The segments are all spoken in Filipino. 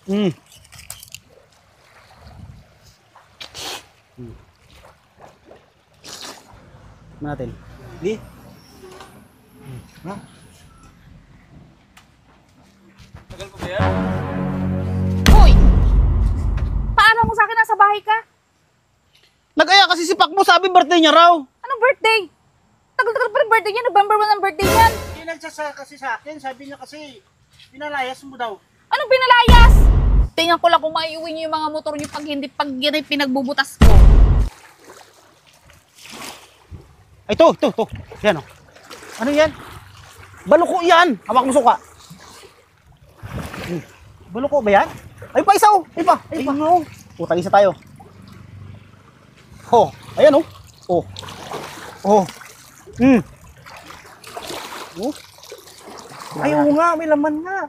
Hmm. Natin. Di. Ha? Tagal ko ba yan? Hoy! Paano mo sa akin nasa bahay ka? Nag-aya kasi si Pakbo, sabi birthday niya raw. Anong birthday? Tagal-tagal pa rin birthday niya. November 1 ang birthday niyan. Hindi nagsasa kasi sa akin, sabi niya kasi, pinalayas mo daw. Anong pinalayas? Tingnan ko lang kung maiuwi niyo yung mga motor niyo pag yan ay pinagbubutas ko. Ay, ito. Yan, oh. Ano yan? Baluko yan. Hawak mo suka. Baluko ba yan? Ay, pa isa, oh. Ay, pa. No. Putang isa tayo. Oh, ayan, oh. Oh. Oh. Oh. Ay, oo nga, may laman nga.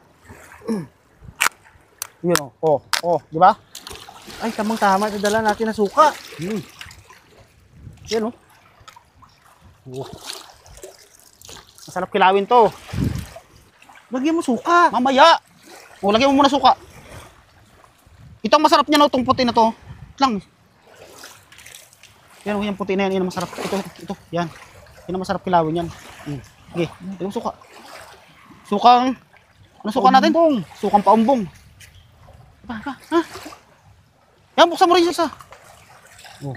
Yun, oh. Oh, di ba? Ay, tamang-tama, idala natin na suka. Yan, oh. Oh. Masarap kilawin to. Lagyan mo suka. Mamaya. O, lagyan mo muna suka. Ito ang masarap niya, no, itong puti na to. Lang. Yan, yung puti na yan, yan ang masarap. Ito, yan. Yan ang masarap kilawin yan. Sige, lagyan mo suka. Sukang, ano suka natin? Sukang paumbong. Ha? Yan, buksan mo rin isa. Oh.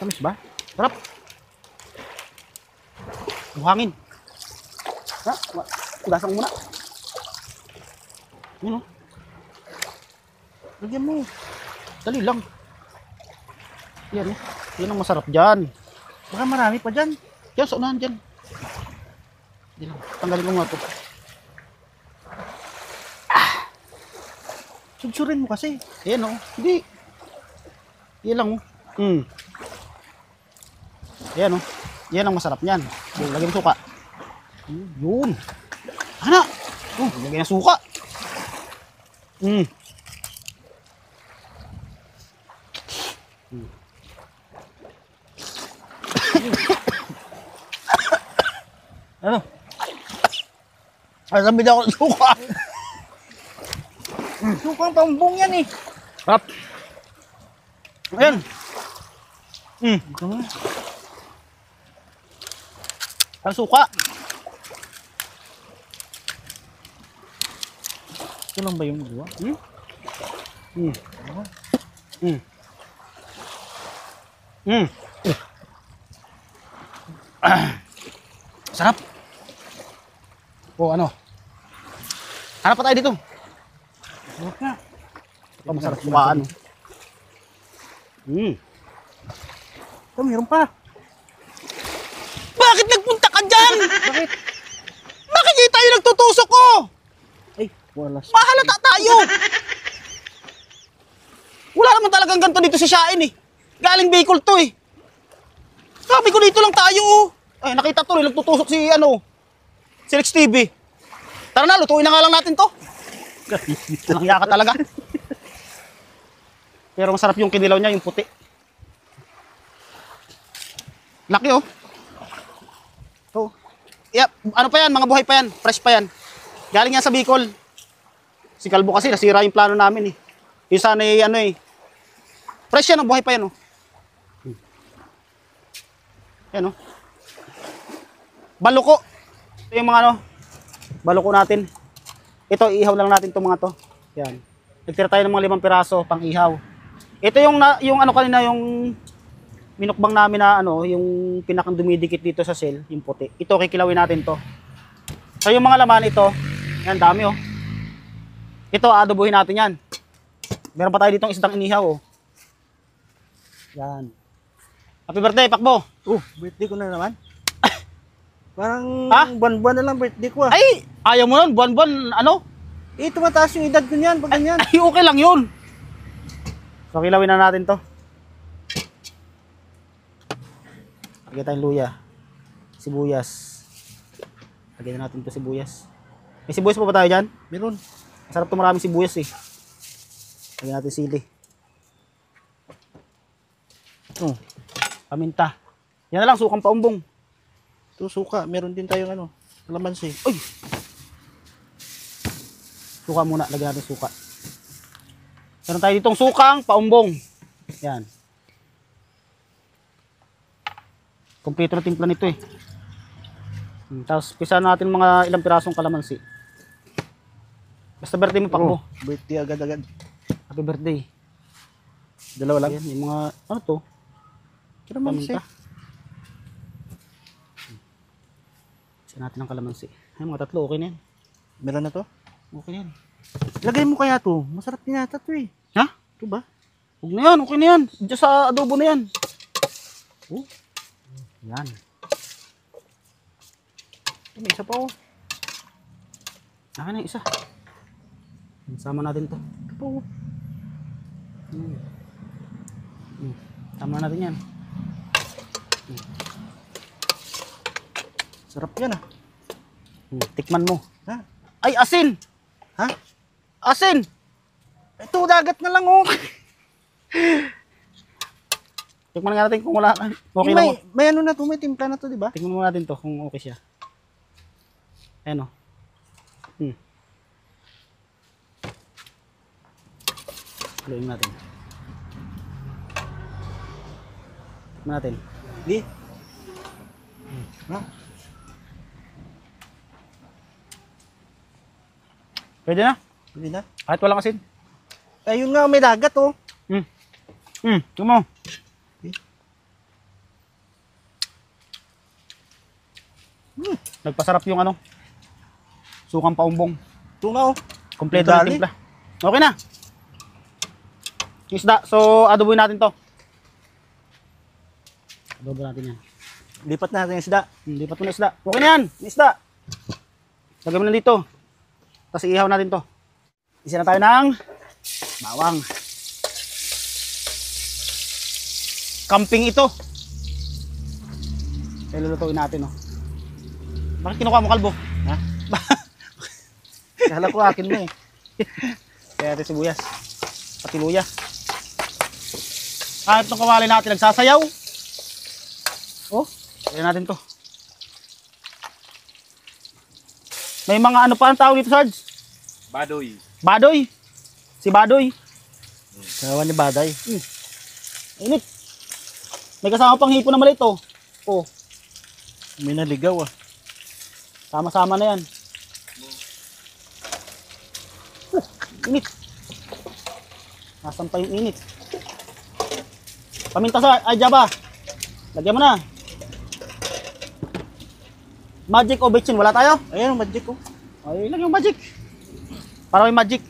Tamis ba? Sarap. Buhangin. Ha? Ugasan mo muna. Yun, oh. Lagyan mo. Dali lang. Yan, oh. Yan ang masarap dyan. Baka marami pa dyan. Yan, sa unahan dyan. Dali lang. Tanggalin ko nga ito. Sugsurin mo kasi. Ayan, oh. Hindi. Yan lang, oh. Ayan, oh. Yan ang masarap niyan. So, lagyan mo suka. Yun. Ano? Oh, lagyan ng suka. Ano? Ay, sabi ako ng suka. Sukang paumbong yan eh. Sarap. Ayan. Ito nga. Ang suka. Ito lang ba yung gawa? Sarap. O, ano? Hanap pa tayo dito. Huwag nga. Ito, masarap sukaan. Ito, meron pa. Bakit nagpunta ka dyan? Bakit? Bakit hindi tayo nagtutusok ko? Ay, wala. Mahalata tayo. Wala naman talagang ganito dito si Shain eh. Galing Bicol to eh. Sabi ko dito lang tayo oh. Ay, nakita to rin, nagtutusok si si Lex TV. Tara na, lutuin na nga lang natin to. Nakhiya ka talaga. Pero masarap yung kinilaw niya, yung puti. Laki oh. Oh. Yeah, ano pa yan, mga buhay pa yan, fresh pa yan. Galing yan sa Bicol. Si Kalbo kasi nasira yung plano namin eh. Yung sana fresh yan, buhay pa yan oh. Yan oh. Baluko. Ito yung mga baluko natin. Ito, iihaw lang natin itong mga to. Yan. Nagtira tayo ng mga 5 piraso pang ihaw. Ito yung kanina, yung minukbang namin na yung pinakang dumidikit dito sa cell, yung puti. Ito, kikilawin natin to. So yung mga laman ito, yan, dami oh. Ito, adobohin natin yan. Meron pa tayo ditong isdang inihaw oh. Yan. Happy birthday, Pakbo! Birthday ko na naman. Parang Ha? buwan-buwan na lang birthday ko ah. Ay, ayaw mo nun, buwan-buwan, Eh, tumataas yung edad ko niyan, pag ganyan. Ay, okay lang yun. So, kilawin na natin to. Lagyan tayong luya. Sibuyas. Lagyan na natin to sibuyas. May sibuyas pa ba tayo dyan? Meron. Masarap to, maraming sibuyas eh. Lagyan natin sili. Paminta. Yan na lang, sukang paumbong. Ito suka, meron din tayong ano, kalamansi. Uy! Suka muna, lagyan natin suka. Meron tayo ditong sukang paumbong. Yan. Kompleto na timpla nito eh. Tapos pisa natin mga ilang pirasong kalamansi. Basta birthday mo pakbo. Birthday agad-agad. Happy birthday. Dalawa lang. Yan, yung mga, ano to? Kalamansi. Paminta. Isa natin ang kalamansi. Ay, mga tatlo, okay na yan. Meron na to? Okay na yan. Lagay mo kaya to. Masarap din yata to eh. Ha? Ito ba? Huwag na yan, okay na yan. Diyan sa adobo na yan. Oh. Yan. May isa pa oh. Akin na yung isa. Sama natin to. Ito pa oh. Sama natin yan. Sarap yan ah. Tikman mo. Ha? Ay, asin! Ha? Asin! Ito, dagat na lang oh. Tikman nga natin kung wala. Okay na. May ano na to, may timpla na to, di ba? Tikman mo natin to kung okay siya. Ayan o. Haluin natin. Tikman natin. Di. Ha? Pwede na? Hindi na. Kahit walang asin. Ayun nga, may dagat oh. Tingnan mo. Nagpasarap yung ano. Sukang paumbong. Ito na oh. Kompleto na Dali. timpla. Okay na. Yung isda. So, adoboy natin to. Adobo natin yan. Lipat natin yung isda. Hindi pa ito na isda. Okay na yan. May isda. Lagyan mo na dito. Tapos iihaw natin to. Isa na tayo ng bawang. Camping ito. Kaya lulutuin natin, oh. Bakit kinukuha mo kalbo? Ha? Kala ko akin mo eh. Kaya natin sibuyas. Pati luya. Kahit itong kawali natin nagsasayaw. Oh, kaya natin to. May mga ano pa ang tawag dito, Sarge? Badoy. Badoy. Si Badoy. Kawan ni Baday. Init. May kasama pang hipon na maliit, oh. Oh, May naligaw ah. sama-sama na yan. Init. Nasaan pa yung init? Paminta sa, ay Jaba. Lagyan mo na. Magic o betchin, wala tayo? Ayan ang magic oh. Ay, lagyan yung magic. Para may magic.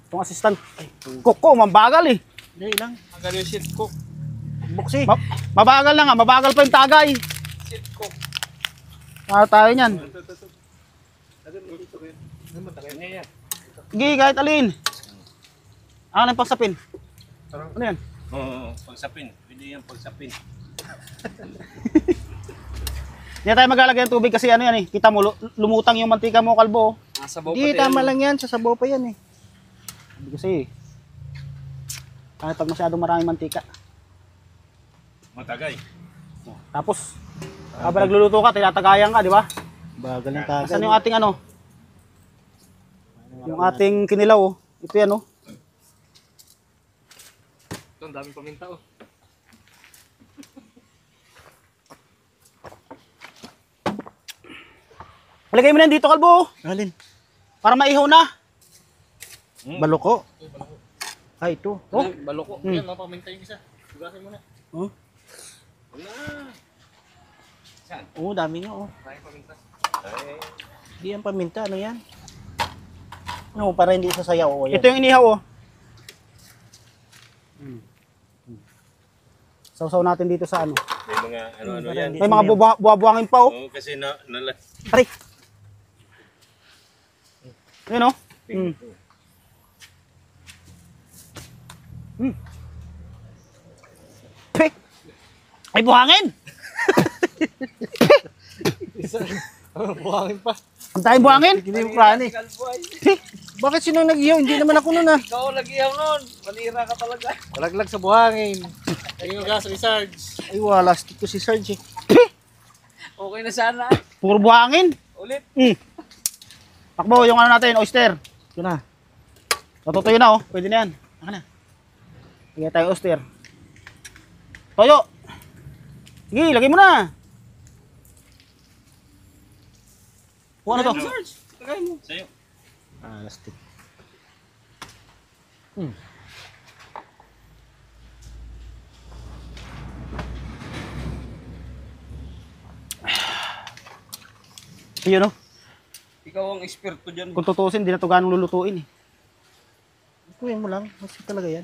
Itong assistant. Koko, mabagal eh. Dali lang. Ang galing yung shit cook. Buksi. Mabagal na nga, mabagal pa yung tagay. Shit cook. Para tayo niyan. Ngayon. Sige, kahit alin. Ano yung pagsapin? Ano yan? Oo, pagsapin. Pwede yan pagsapin. Hindi tayo maglalagay ng tubig kasi ano yan eh. Kita mo, lumutang yung mantika mo, kalbo. Nasa baw Hindi, tama lang yan. Sasabaw pa yan eh. Hindi kasi kahit pag masyadong maraming mantika. Matagay. Tapos, habang nagluluto ka, tinatagayan ka, di ba? Bagal ng tagal. Saan yung ating ano? Yung ating kinilaw, oh. Ito yan, oh. Ito, ang daming paminta oh. Lagay mo na yan dito, kalbo. Alin? Para maihaw na. Baloko. Ay, ito. Oh. Baloko. Yan, mga paminta yung isa. Hugasin mo na. Oh. Wala. Saan? Oo, dami nga oh. Maraming paminta. Ay. Hindi yan paminta. Ano yan? No, para hindi sasayaw. Oh, yan. Ito yung inihaw, oh. Sausaw natin dito sa ano. May mga ano-ano yan. May mga buwa-buwangin pa, oh. Oo, kasi Aray. Yun, oh. Pek. Ay, buhangin. Buhangin pa. Ang tayong buhangin. Hindi yung prani. Pek. Bakit sino nag-ihaw? Hindi naman ako nun ah. Ikaw lagi nun. Manira ka talaga. Malaglag sa buhangin. Tingin ka sa Sarge. Ay wala, stick ko si Sarge eh. Okay na sana. Puro buhangin. Ulit. Takbo, yung ano natin, oyster. Ito na. Natutuyo na oh. Pwede na yan. Naka na. Lagay tayo oyster. Toyo. Sige, lagay mo na. Kung ano to? Sarge. Tagay mo. Sa'yo. Ah, lastik. Yun oh. Ikaw ang eksperto dyan. Kung tutusin, di na to ganong lulutuin eh. Kuya mo lang. Masih talaga yan.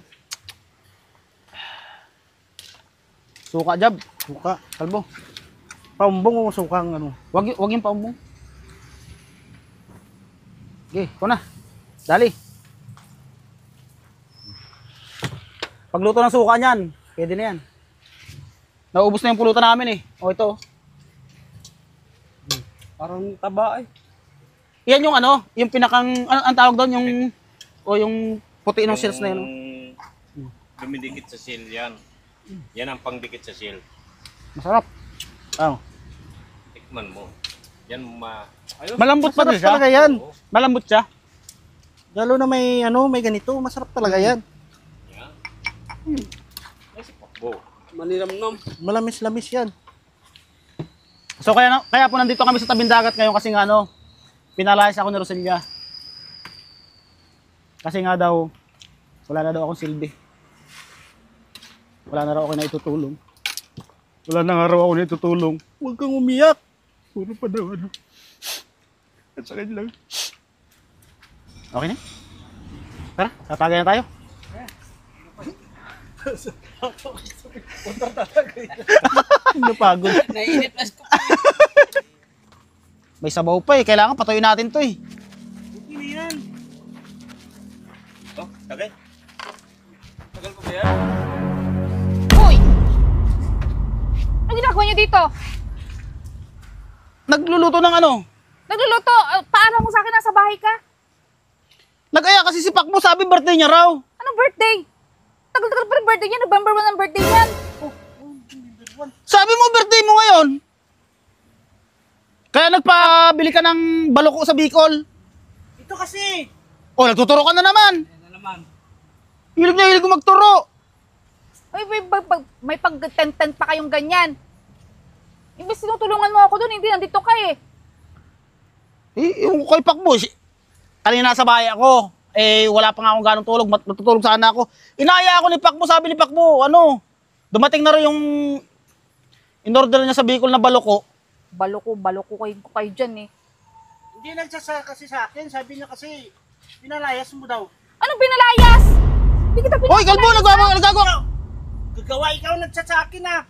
Suka jab. Suka. Kalbo. Paumbong o sukang ano. Wag yung paumbong. Okay, ito na. Dali. Pagluto ng suka niyan, pwede na yan. Naubos na yung pulutan namin eh. O ito. Parang taba eh. Yan yung ano, yung pinakang, ang tawag doon, yung puti ng shells na yun. Dumidikit sa seal yan. Yan ang pangdikit sa seal. Masarap. Oh. Tikman mo. Yan ayos. Malambot pa Masarap din siya. talaga yan. Malambot siya. Lalo na may ano, may ganito. Masarap talaga yan. Yan. Ay, si Pakbo. Maniramnom. Malamis-lamis yan. So kaya po nandito kami sa tabing dagat ngayon kasi nga ano, pinalayas ako ni Roselia. Kasi nga daw, wala na daw akong silbi. Wala na raw ako na itutulong. Wala na nga raw ako na itutulong. Huwag kang umiyak. Puro pa daw ano. At sakit lang. Okay na? Tara, tatagay na tayo. Napagod. Nainit na ko. May sabaw pa eh. Kailangan patuloy natin to eh. Hindi yan. Oh, tagay. Tagal ko ba yan? Hoy! Ano ginagawa niyo dito? Nagluluto ng ano? Nagluluto. Paalam mo sa akin nasa bahay ka. Nag-aya kasi si Pakbo, sabi birthday niya raw. Anong birthday? Tagal-tagal pa rin birthday niya. November 1 ang birthday niyan. Sabi mo birthday mo ngayon. Kaya nagpabili ka ng baloko sa Bicol. Ito kasi. O, nagtuturo ka na naman. Hilig na hilig ko magturo. May pag-tent-tent pa kayong ganyan. Imbes tinutulungan mo ako doon, hindi nandito ka eh. Yung kay Pakbo, kanina nasa bahay ako. Wala pa nga akong ganong tulog. Matutulog sana ako. Inaya ako ni Pakbo, sabi ni Pakbo, dumating na rin yung in-order niya sa Bicol na baloko. Baloko kayo dyan eh. Hindi nagsasaka kasi sa akin. Sabi niya kasi, pinalayas mo daw. Anong pinalayas? Hindi kita pinalayas. Hoy, Kalbo, nagagawa. Gagawa ikaw nagsasa akin ah.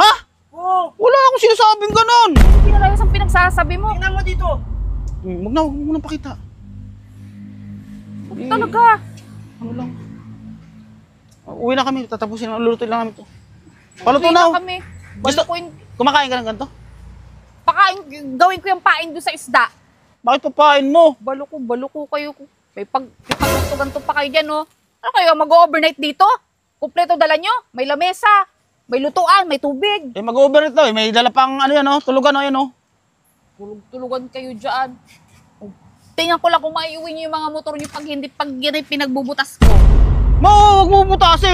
Ha? Oo. Wala akong sinasabing ganon. Anong pinalayas ang pinagsasabi mo? Tingnan mo dito. Huwag mo nang pakita. Talaga. Ano lang. Uwi na kami, tatapusin na, lulutuin lang namin to. Paluto Uwi na. kami. Gusto- Balukuin. Kumakain ka ng ganito? Gawin ko yung pain doon sa isda. Bakit papain mo? Baluko kayo. May pagganto pa kayo dyan, no? Ano kayo, mag-overnight dito? Kumpleto dala nyo? May lamesa, may lutuan, may tubig. Mag-overnight daw. May dala pang tulugan Tulugan kayo dyan. Tingnan ko lang kung maiuwi nyo yung mga motor nyo pag yan ay pinagbubutas ko. Huwag mo butasin.